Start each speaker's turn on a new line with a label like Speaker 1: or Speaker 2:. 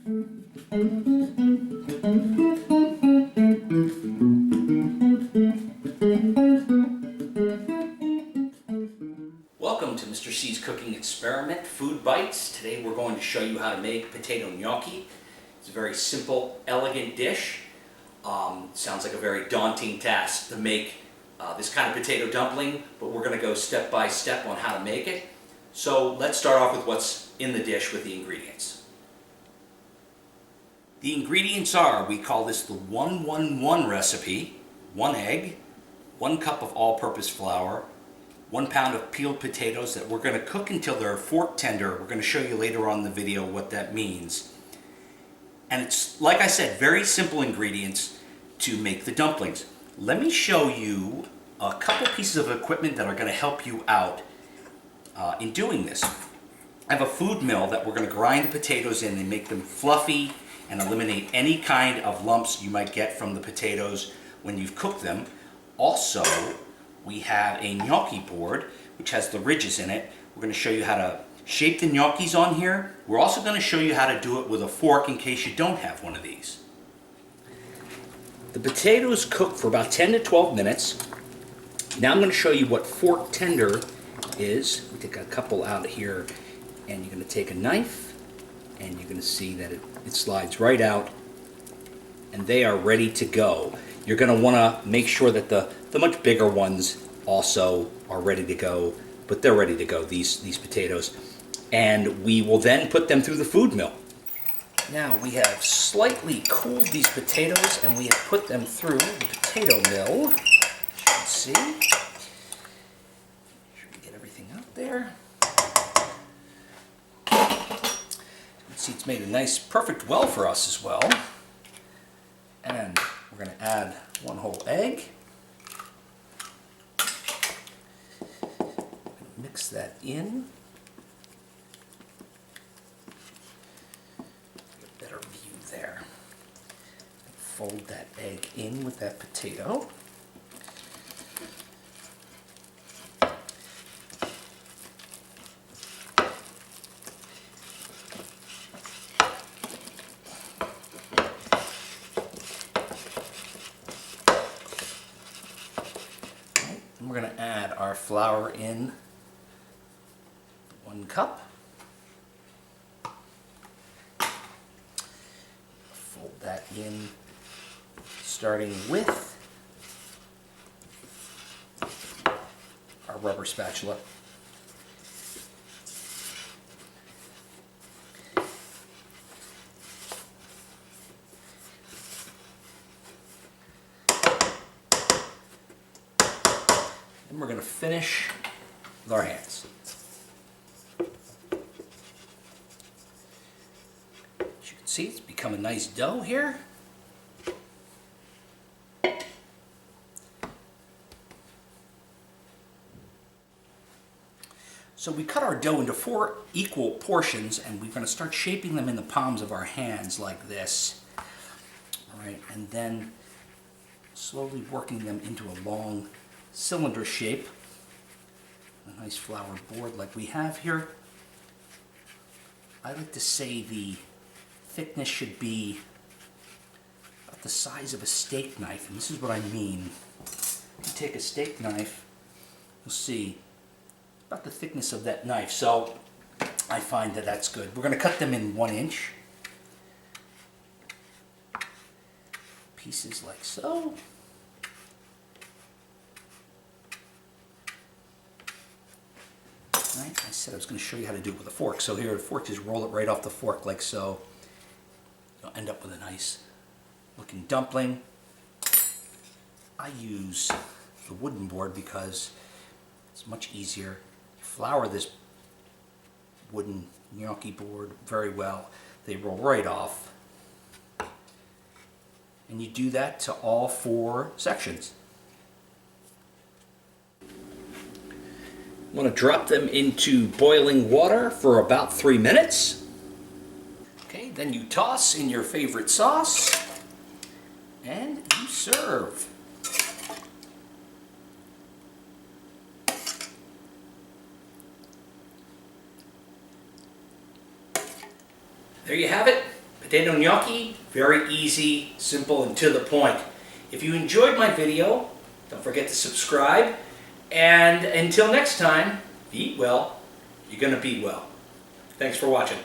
Speaker 1: Welcome to Mr. Cees Cooking Experiment, Food Bites. Today we're going to show you how to make potato gnocchi. It's a very simple, elegant dish. Sounds like a very daunting task to make this kind of potato dumpling, but we're going to go step by step on how to make it. So let's start off with what's in the dish with the ingredients. The ingredients are, we call this the 1-1-1 recipe: 1 egg, 1 cup of all-purpose flour, 1 pound of peeled potatoes that we're going to cook until they're fork tender. We're going to show you later on in the video what that means. And it's, like I said, very simple ingredients to make the dumplings. Let me show you a couple pieces of equipment that are going to help you out in doing this. I have a food mill that we're going to grind the potatoes in and make them fluffy and eliminate any kind of lumps you might get from the potatoes when you've cooked them. Also, we have a gnocchi board which has the ridges in it. We're going to show you how to shape the gnocchis on here. We're also going to show you how to do it with a fork in case you don't have one of these. The potatoes cook for about 10 to 12 minutes. Now I'm going to show you what fork tender is. We take a couple out here, and you're going to take a knife, and you're going to see that it slides right out, and they are ready to go. You're going to want to make sure that the much bigger ones also are ready to go, but they're ready to go, these potatoes. And we will then put them through the food mill. Now we have slightly cooled these potatoes, and we have put them through the potato mill. You should see. Make sure we get everything out there. You can see it's made a nice, perfect well for us as well. And we're going to add 1 whole egg. Mix that in. Get a better view there. Fold that egg in with that potato. And we're going to add our flour in. 1 cup. Fold that in, starting with our rubber spatula. And we're going to finish with our hands. See, it's become a nice dough here. So we cut our dough into 4 equal portions, and we're going to start shaping them in the palms of our hands like this. All right, and then slowly working them into a long cylinder shape. A nice flour board like we have here. I like to say the thickness should be about the size of a steak knife, and this is what I mean. If you take a steak knife, you'll see about the thickness of that knife, so I find that that's good. We're going to cut them in 1 inch pieces like so. Right? I said I was going to show you how to do it with a fork, so here, the fork, just roll it right off the fork like so. You'll end up with a nice looking dumpling. I use the wooden board because it's much easier. Flour this wooden gnocchi board very well. They roll right off. And you do that to all 4 sections. I'm going to drop them into boiling water for about 3 minutes. Okay, then you toss in your favorite sauce, and you serve. There you have it. Potato gnocchi, very easy, simple, and to the point. If you enjoyed my video, don't forget to subscribe. And until next time, eat well, you're going to be well. Thanks for watching.